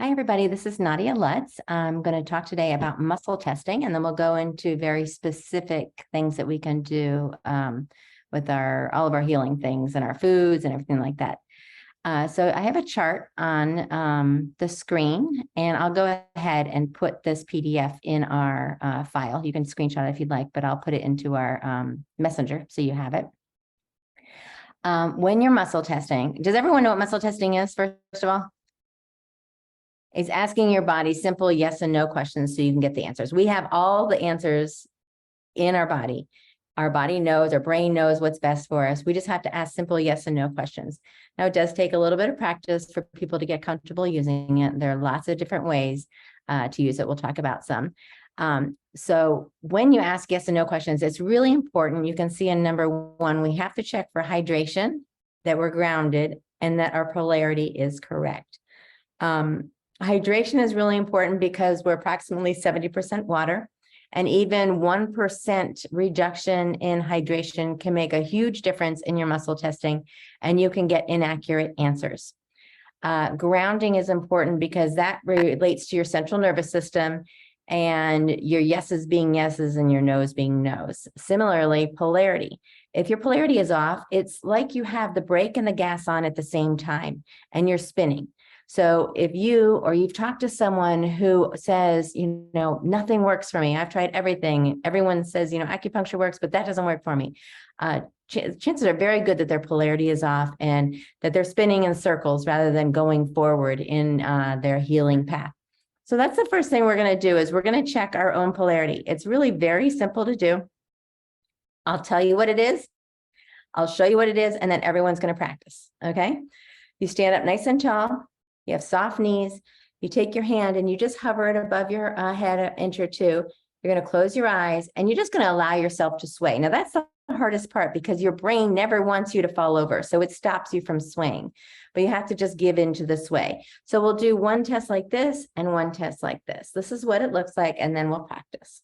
Hi, everybody. This is Nadia Lutz. I'm going to talk today about muscle testing, and then we'll go into very specific things that we can do with all of our healing things and our foods and everything like that. So I have a chart on the screen, and I'll go ahead and put this PDF in our file. You can screenshot it if you'd like, but I'll put it into our messenger so you have it. When you're muscle testing, does everyone know what muscle testing is, first of all? It's asking your body simple yes and no questions so you can get the answers. We have all the answers in our body. Our body knows, our brain knows what's best for us. We just have to ask simple yes and no questions. Now, it does take a little bit of practice for people to get comfortable using it. There are lots of different ways to use it. We'll talk about some. So when you ask yes and no questions, it's really important. You can see in number 1, we have to check for hydration, that we're grounded, and that our polarity is correct. Hydration is really important because we're approximately 70% water, and even 1% reduction in hydration can make a huge difference in your muscle testing, and you can get inaccurate answers. Grounding is important because that relates to your central nervous system and your yeses being yeses and your no's being no's. Similarly, polarity. If your polarity is off, it's like you have the brake and the gas on at the same time and you're spinning. So if you've talked to someone who says, nothing works for me, I've tried everything, everyone says, acupuncture works, but that doesn't work for me. Chances are very good that their polarity is off and that they're spinning in circles rather than going forward in their healing path. So that's the first thing we're going to do is we're going to check our own polarity. It's really very simple to do. I'll tell you what it is. I'll show you what it is, and then everyone's going to practice. Okay. You stand up nice and tall. You have soft knees. You take your hand and you just hover it above your head an inch or two. You're going to close your eyes and you're just going to allow yourself to sway. Now, that's the hardest part because your brain never wants you to fall over. So it stops you from swaying, but you have to just give into the sway. So we'll do one test like this and one test like this. This is what it looks like, and then we'll practice.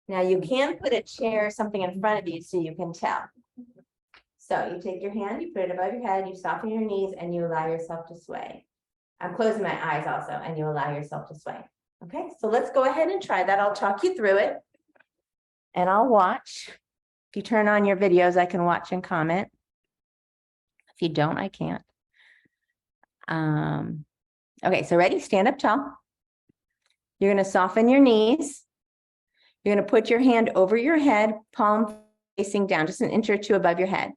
Now, you can put a chair or something in front of you so you can tell. So you take your hand, you put it above your head, you soften your knees, and you allow yourself to sway. I'm closing my eyes also, and you allow yourself to sway. Okay, so let's go ahead and try that. I'll talk you through it, and I'll watch. If you turn on your videos, I can watch and comment. If you don't, I can't. Okay, so ready? Stand up tall. You're going to soften your knees. You're going to put your hand over your head, palm facing down, just an inch or two above your head.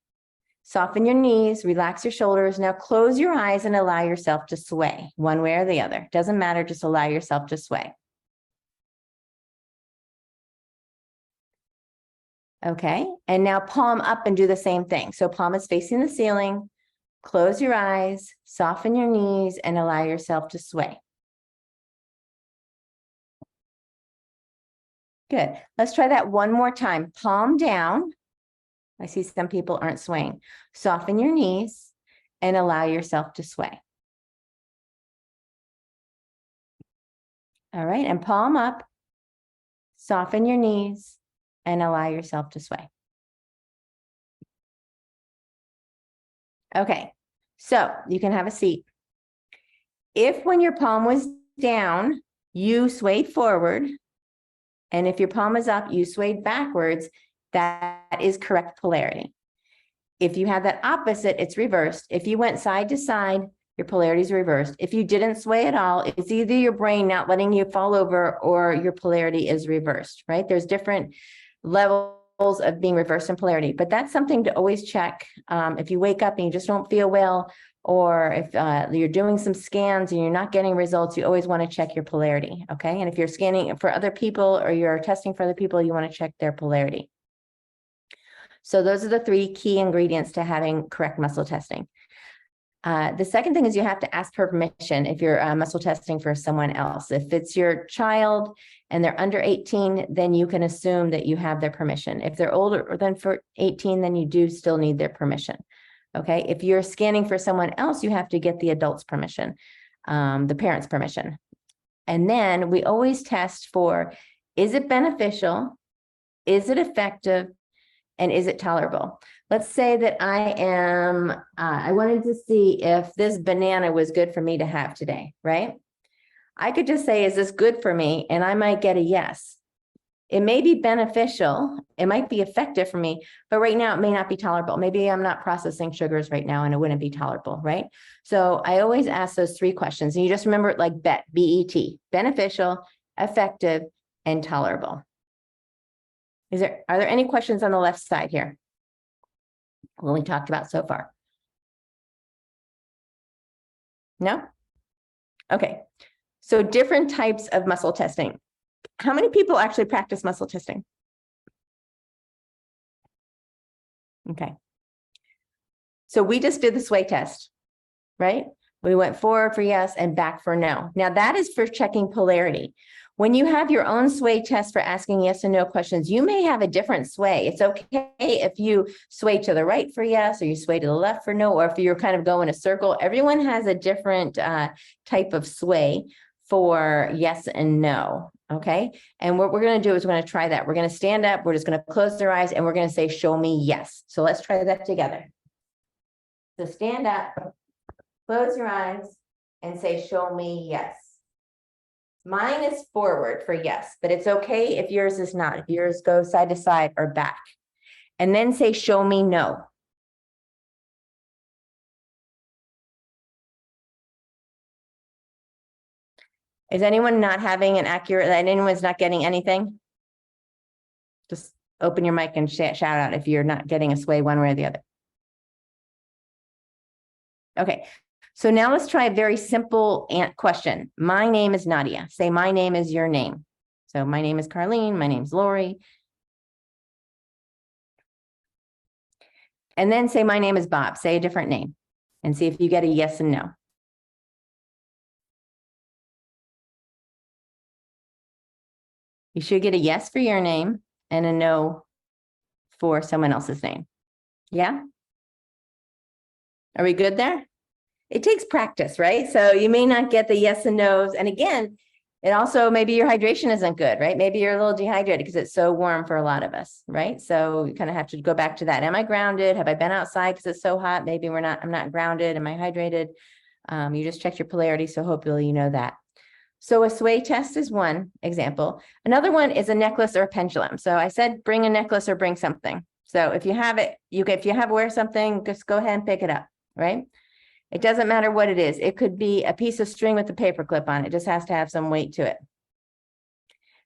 Soften your knees, relax your shoulders. Now close your eyes and allow yourself to sway one way or the other. Doesn't matter, just allow yourself to sway. Okay, and now palm up and do the same thing. So palm is facing the ceiling. Close your eyes, soften your knees, and allow yourself to sway. Good. Let's try that one more time. Palm down. I see some people aren't swaying. Soften your knees and allow yourself to sway. All right, and palm up. Soften your knees and allow yourself to sway. Okay, so you can have a seat. If when your palm was down, you swayed forward, and if your palm is up, you swayed backwards, that is correct polarity. If you have that opposite, it's reversed. If you went side to side, your polarity is reversed. If you didn't sway at all, it's either your brain not letting you fall over or your polarity is reversed, right? There's different levels of being reversed in polarity, but that's something to always check. If you wake up and you just don't feel well, or if you're doing some scans and you're not getting results, you always want to check your polarity, okay? And if you're scanning for other people or you're testing for other people, you want to check their polarity. So those are the 3 key ingredients to having correct muscle testing. The second thing is you have to ask permission if you're muscle testing for someone else. If it's your child and they're under 18, then you can assume that you have their permission. If they're older than 18, then you do still need their permission. Okay, if you're scanning for someone else, you have to get the adult's permission, the parent's permission. And then we always test for, is it beneficial? Is it effective? And is it tolerable? let's say that I wanted to see if this banana was good for me to have today, right? I could just say, is this good for me? And I might get a yes. It may be beneficial. It might be effective for me, but right now it may not be tolerable. Maybe I'm not processing sugars right now and it wouldn't be tolerable, right? So I always ask those three questions. And you just remember it like BET, B-E-T, beneficial, effective, and tolerable. Are there any questions on the left side here? What we talked about so far? No? Okay. So different types of muscle testing. How many people actually practice muscle testing? Okay. So we just did the sway test, right? We went forward for yes and back for no. Now that is for checking polarity. When you have your own sway test for asking yes and no questions, you may have a different sway. It's okay if you sway to the right for yes, or you sway to the left for no, or if you're kind of going a circle. Everyone has a different type of sway for yes and no, okay? And what we're gonna do is we're gonna try that. We're gonna stand up, we're just gonna close our eyes, and we're gonna say, show me yes. So let's try that together. So stand up, close your eyes, and say, show me yes. Mine is forward for yes, but it's okay if yours is not. If yours goes side to side or back. And then say, show me no. Is anyone not having an accurate, anyone's not getting anything? Just open your mic and shout out if you're not getting a sway one way or the other. Okay, so now let's try a very simple question. My name is Nadia. Say, my name is your name. So my name is Carlene, my name's Lori. And then say, my name is Bob. Say a different name and see if you get a yes and no. You should get a yes for your name and a no for someone else's name. Yeah? Are we good there? It takes practice, right? So you may not get the yes and no's. And again, it also, maybe your hydration isn't good, right? Maybe you're a little dehydrated because it's so warm for a lot of us, right? So you kind of have to go back to that. Am I grounded? Have I been outside because it's so hot? Maybe I'm not grounded. Am I hydrated? You just checked your polarity. So hopefully you know that. So a sway test is one example. Another one is a necklace or a pendulum. So I said, bring a necklace or bring something. So if you have it, if you have wear something, just go ahead and pick it up, right? It doesn't matter what it is. It could be a piece of string with a paper clip on it. It just has to have some weight to it.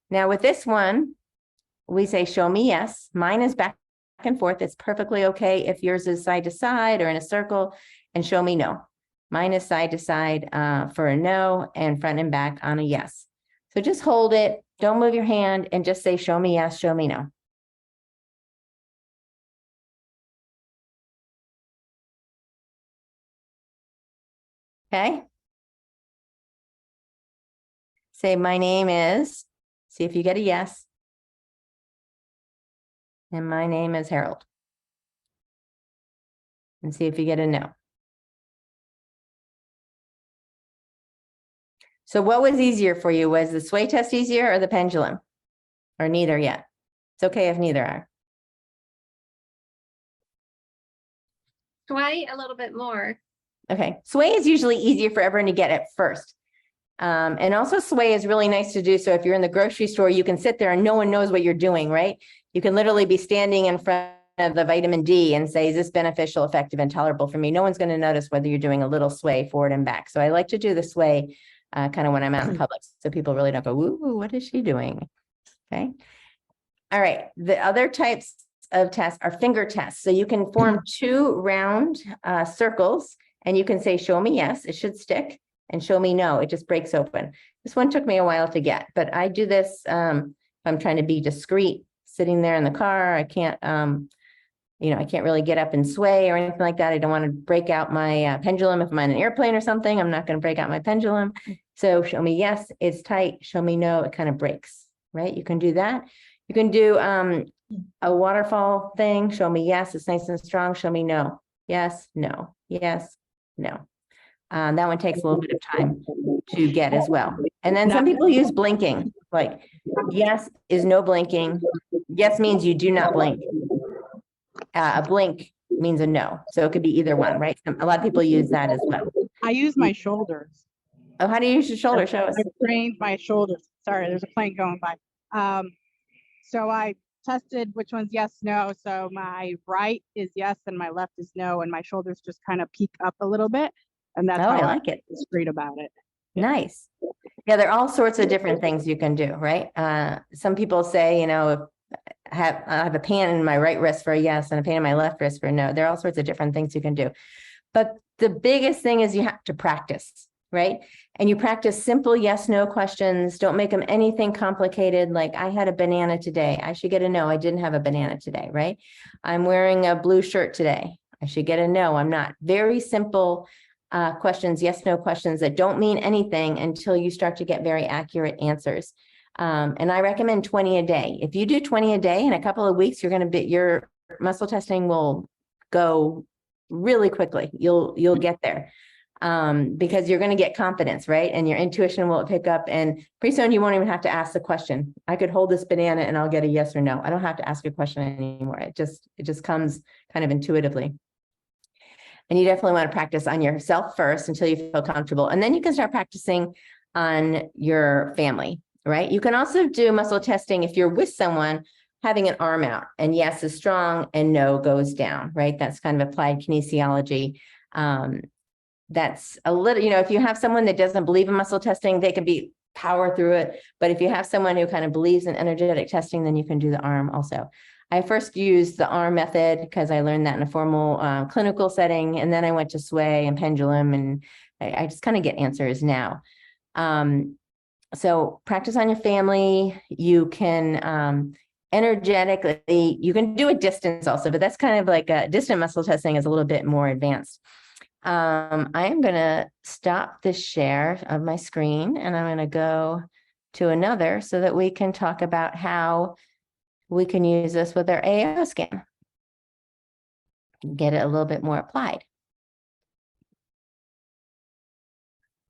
Now with this one, we say, show me yes. Mine is back and forth. It's perfectly okay if yours is side to side or in a circle, and show me no. Mine is side to side for a no and front and back on a yes. So just hold it. Don't move your hand and just say, show me yes, show me no. Okay. Say, my name is, see if you get a yes. And my name is Harold. And see if you get a no. So what was easier for you? Was the sway test easier or the pendulum? Or neither yet? It's okay if neither are. Sway a little bit more. Okay, sway is usually easier for everyone to get at first. And also sway is really nice to do. So if you're in the grocery store, you can sit there and no one knows what you're doing, right? You can literally be standing in front of the vitamin D and say, is this beneficial, effective, and tolerable for me? No one's going to notice whether you're doing a little sway forward and back. So I like to do the sway kind of when I'm out in public, so people really don't go, ooh, what is she doing? Okay. All right. The other types of tests are finger tests. So you can form two round circles and you can say, show me yes, it should stick, and show me no, it just breaks open. This one took me a while to get, but I do this if I'm trying to be discreet, sitting there in the car. I can't, I can't really get up and sway or anything like that. I don't want to break out my pendulum. If I'm on an airplane or something, I'm not going to break out my pendulum. So show me yes, it's tight. Show me no, it kind of breaks, right? You can do that. You can do a waterfall thing. Show me yes, it's nice and strong. Show me no. Yes, no, yes, no. That one takes a little bit of time to get as well. And then some people use blinking, like yes is no blinking. Yes means you do not blink. A blink means a no. So it could be either one, right? A lot of people use that as well. I use my shoulders. Oh, how do you use your shoulder? Show us. I trained my shoulders. Sorry, there's a plane going by. So I tested which one's yes, no. So my right is yes and my left is no, and my shoulders just kind of peek up a little bit. And that's Oh, how I like it. straight about it. Nice. Yeah, there are all sorts of different things you can do, right? Some people say, you know, if I have a pain in my right wrist for a yes and a pain in my left wrist for a no. There are all sorts of different things you can do. But the biggest thing is you have to practice, right? And you practice simple yes, no questions. Don't make them anything complicated. Like, I had a banana today. I should get a no. I didn't have a banana today, right? I'm wearing a blue shirt today. I should get a no. I'm not. Very simple questions, yes, no questions that don't mean anything until you start to get very accurate answers. And I recommend 20 a day. If you do 20 a day, in a couple of weeks, your muscle testing will go really quickly. You'll get there because you're going to get confidence, right? And your intuition will pick up, and pretty soon you won't even have to ask the question. I could hold this banana and I'll get a yes or no. I don't have to ask a question anymore. It just comes kind of intuitively. And you definitely want to practice on yourself first until you feel comfortable. And then you can start practicing on your family, right? You can also do muscle testing if you're with someone having an arm out, and yes is strong and no goes down, right? That's kind of applied kinesiology. That's a little, you know, if you have someone that doesn't believe in muscle testing, they can power through it. But if you have someone who kind of believes in energetic testing, then you can do the arm also. I first used the arm method because I learned that in a formal clinical setting. And then I went to sway and pendulum, and I just kind of get answers now. So practice on your family. You can energetically, you can do a distance also, but that's kind of like a distant muscle testing is a little bit more advanced. I am going to stop the share of my screen, and I'm going to go to another so that we can talk about how we can use this with our AO scan. Get it a little bit more applied.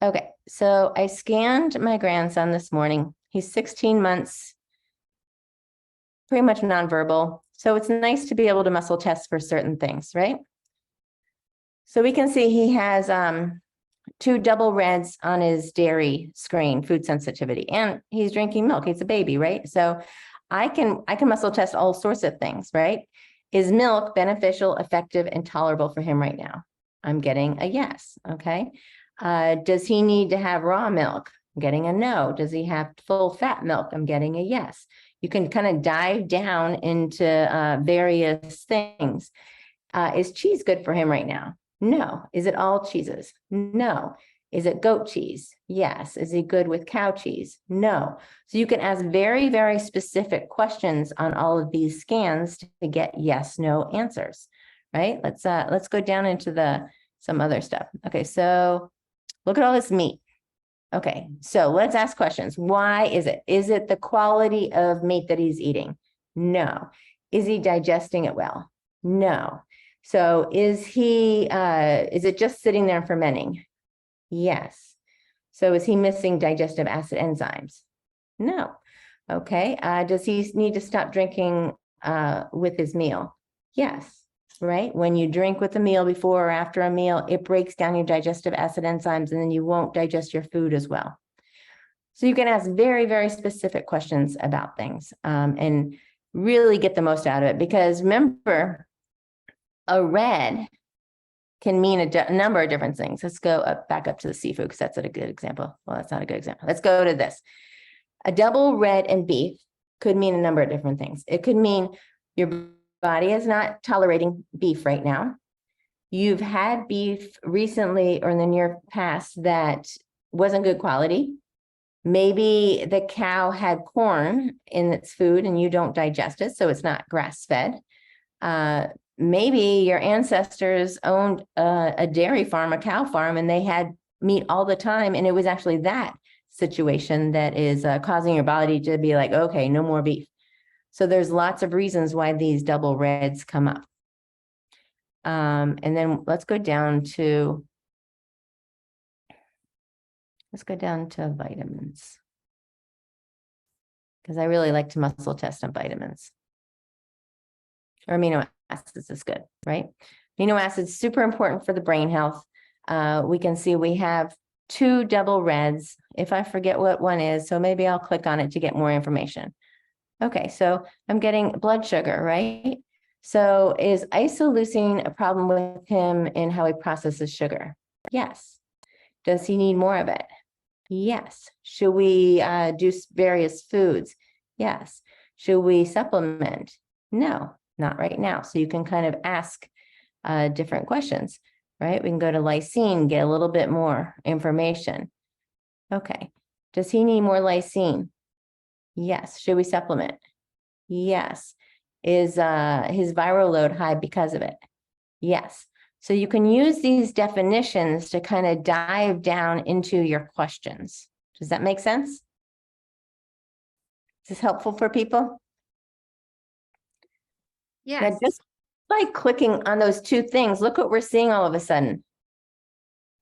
Okay, so I scanned my grandson this morning. He's 16 months, pretty much nonverbal. So it's nice to be able to muscle test for certain things, right? So we can see he has 2 double reds on his dairy screen, food sensitivity, and he's drinking milk. He's a baby, right? So I can muscle test all sorts of things, right? Is milk beneficial, effective, and tolerable for him right now? I'm getting a yes, okay? Does he need to have raw milk? I'm getting a no. Does he have full fat milk? I'm getting a yes. You can kind of dive down into various things. Is cheese good for him right now? No. Is it all cheeses? No. Is it goat cheese? Yes. Is he good with cow cheese? No. So you can ask very, very specific questions on all of these scans to get yes, no answers, right? Let's go down into some other stuff. Okay, so look at all this meat. Okay, so let's ask questions. Why is it? Is it the quality of meat that he's eating? No. Is he digesting it well? No. So is it just sitting there and fermenting? Yes. So is he missing digestive acid enzymes? No. Okay. Does he need to stop drinking with his meal? Yes. Right. When you drink with a meal before or after a meal, it breaks down your digestive acid enzymes, and then you won't digest your food as well. So you can ask very, very specific questions about things and really get the most out of it, because remember, a red can mean a number of different things. Let's go back up to the seafood, because that's a good example. Well, that's not a good example. Let's go to this. A double red in beef could mean a number of different things. It could mean your body is not tolerating beef right now. You've had beef recently or in the near past that wasn't good quality. Maybe the cow had corn in its food and you don't digest it, so it's not grass-fed. Maybe your ancestors owned a dairy farm, a cow farm, and they had meat all the time, and it was actually that situation that is causing your body to be like, okay, no more beef. So there's lots of reasons why these double reds come up. And then let's go down to vitamins, because I really like to muscle test on vitamins or amino acids is good, right? Amino acids, super important for the brain health. We can see we have 2 double reds. If I forget what one is, so maybe I'll click on it to get more information. Okay, so I'm getting blood sugar, right? So is isoleucine a problem with him in how he processes sugar? Yes. Does he need more of it? Yes. Should we do various foods? Yes. Should we supplement? No, not right now. So you can kind of ask different questions, right? We can go to lysine, get a little bit more information. Okay. Does he need more lysine? Yes. Should we supplement? Yes. Is his viral load high because of it? Yes. So you can use these definitions to kind of dive down into your questions. Does that make sense? Is this helpful for people? Yes. Yeah, just by clicking on those 2 things, look what we're seeing all of a sudden.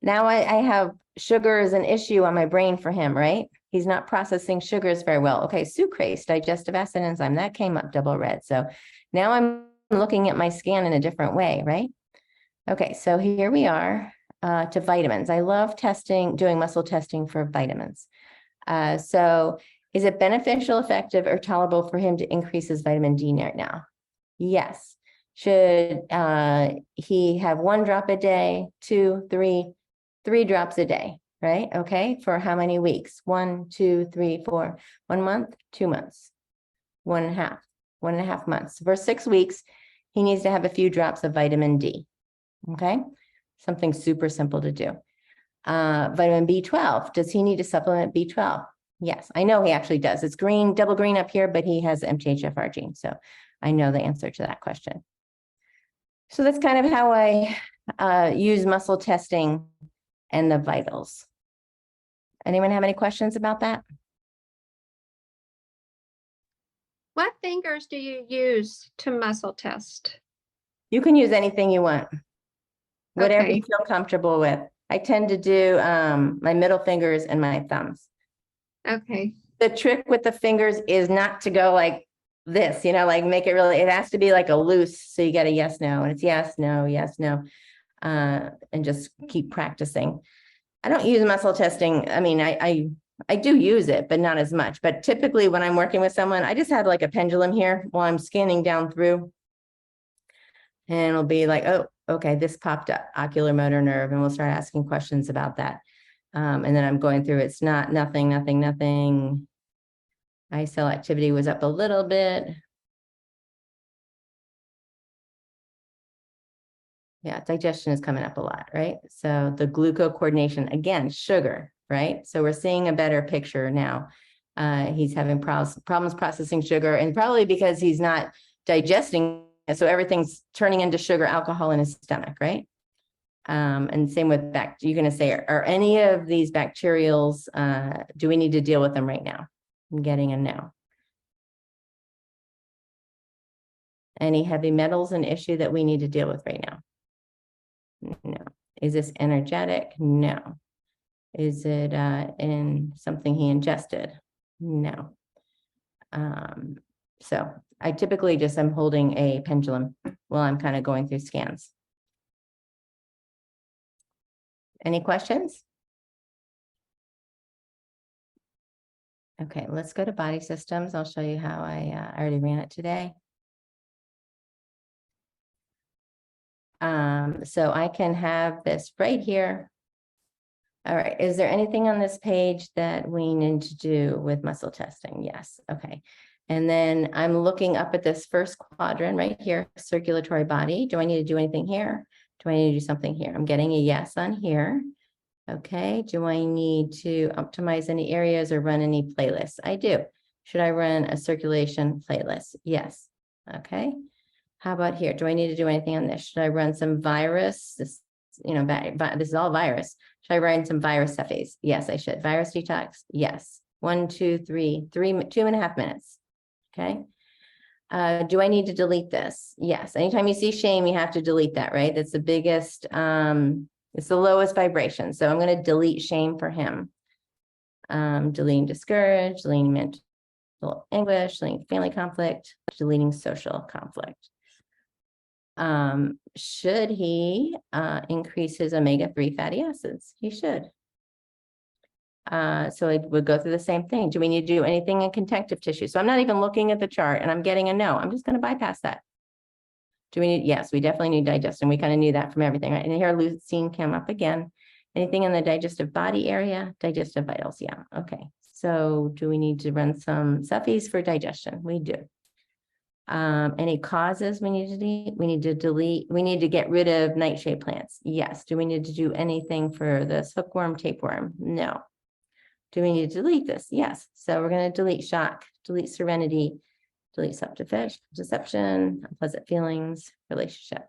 Now I have sugar as an issue on my brain for him, right? He's not processing sugars very well. Okay, sucrase, digestive acid enzyme, that came up double red. So now I'm looking at my scan in a different way, right? Okay, so here we are to vitamins. I love doing muscle testing for vitamins. So is it beneficial, effective, or tolerable for him to increase his vitamin D right now? Yes. Should he have 1 drop a day, 2, 3 drops a day, right? Okay, for how many weeks? 1, 2, 3, 4, 1 month, 2 months, 1.5 months. For 6 weeks, he needs to have a few drops of vitamin D. Okay, something super simple to do. Vitamin B12, does he need to supplement B12? Yes, I know he actually does. It's green, double green up here, but he has MTHFR gene. So I know the answer to that question. So that's kind of how I use muscle testing and the vitals. Anyone have any questions about that? What fingers do you use to muscle test? You can use anything you want, whatever Okay. you feel comfortable with. I tend to do my middle fingers and my thumbs. Okay. The trick with the fingers is not to go like this, like make it really, it has to be like a loose. So you get a yes, no, and it's yes, no, and just keep practicing. I don't use muscle testing. I mean, I do use it, but not as much. But typically when I'm working with someone, I just have like a pendulum here while I'm scanning down through. And it'll be like, oh, okay, this popped up, ocular motor nerve, and we'll start asking questions about that. And then I'm going through, it's nothing. Eye cell activity was up a little bit. Yeah, digestion is coming up a lot, right? So the glucocoordination, again, sugar, right? So we're seeing a better picture now. He's having problems processing sugar, and probably because he's not digesting it, so everything's turning into sugar alcohol in his stomach, right? And same with you're going to say, are any of these bacterials, do we need to deal with them right now? I'm getting a no. Any heavy metals an issue that we need to deal with right now? No. Is this energetic? No. Is it in something he ingested? No. So I typically just am holding a pendulum while I'm kind of going through scans. Any questions? Okay, let's go to body systems. I'll show you how I already ran it today. So I can have this right here. All right, is there anything on this page that we need to do with muscle testing? Yes, okay. And then I'm looking up at this first quadrant right here, circulatory body. Do I need to do anything here? Do I need to do something here? I'm getting a yes on here. Okay, do I need to optimize any areas or run any playlists? I do. Should I run a circulation playlist? Yes. Okay. How about here? Do I need to do anything on this? Should I run some virus? This is all virus. Should I run some virus cephes? Yes, I should. Virus detox? Yes. 1, 2, 3, 2.5 minutes. Okay. Do I need to delete this? Yes. Anytime you see shame, you have to delete that, right? That's the biggest, it's the lowest vibration. So I'm going to delete shame for him. Deleting discouraged, deleting mental anguish, deleting family conflict, deleting social conflict. Should he increase his omega-3 fatty acids? He should. So it would go through the same thing. Do we need to do anything in connective tissue? So I'm not even looking at the chart and I'm getting a no. I'm just going to bypass that. Do we need, yes, we definitely need digestion. We kind of knew that from everything, right? And here leucine came up again. Anything in the digestive body area, digestive vitals. Yeah. Okay. So do we need to run some cephies for digestion? We do. Any causes we need to delete? We need to delete, we need to get rid of nightshade plants. Yes. Do we need to do anything for this hookworm, tapeworm? No. Do we need to delete this? Yes. So we're going to delete shock, delete serenity, delete deception, unpleasant feelings, relationship.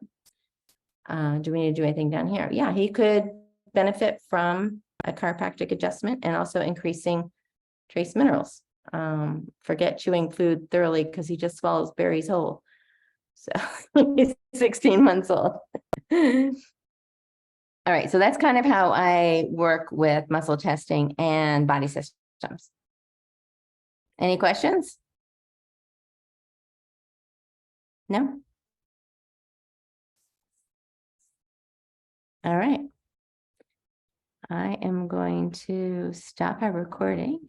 Do we need to do anything down here? Yeah, he could benefit from a chiropractic adjustment and also increasing trace minerals. Forget chewing food thoroughly because he just swallows berries whole. So he's 16 months old. All right, so that's kind of how I work with muscle testing and body systems. Any questions? No? All right. I am going to stop our recording.